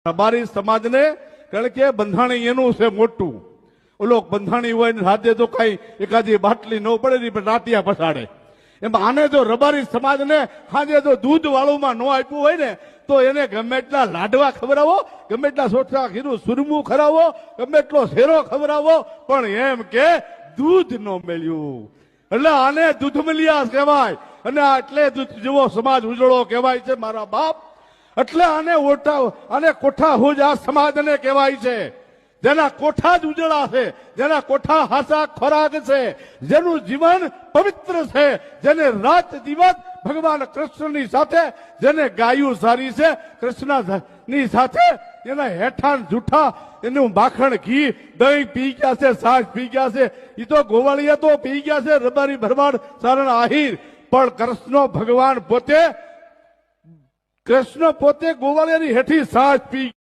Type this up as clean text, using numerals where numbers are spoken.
રબારી સમાજને કારણ કે બંધાણી એનું છે મોટું. ઓલો બંધાણી હોય ને રાતે તો કઈ એકાદી બાટલી ન પડે ને પણ રાતિયા પસાડે. એમાં આને જો રબારી સમાજને સાંજે જો દૂધ વાળુમાં ન આપ્યું હોય ને તો એને ગમે એટલા લાડવા ખવડાવો, ગમે એટલા સોઠા ખીરું સુરમું ખરાવો, ગમે એટલો શેરો ખવડાવો, પણ એમ કે દૂધ ન મળ્યું. એટલે આને દૂધમલિયા કહેવાય અને એટલે દૂધ જેવો સમાજ ઉજળો કહેવાય છે મારા બાપ. એટલે આને કોઠા હુજ આ સમાજને કહેવાય છે, જેના કોઠા જ ઉજળા છે, જેના કોઠા હાસા ખોરાક છે, જેનું જીવન પવિત્ર છે, જેને રાત દિવસ ભગવાન કૃષ્ણની સાથે, જેને ગાયું સારી છે કૃષ્ણની સાથે, એના હેઠાણ જૂઠા એનું માખણ ઘી દહીં પી ગયા છે, છાશ પી ગયા છે. એ તો ગોવાળિયા તો પી ગયા છે, રબારી ભરવાડ સારણ આહિર, પણ કૃષ્ણ પોતે ગોવાળિયાની હેઠી છાશ પી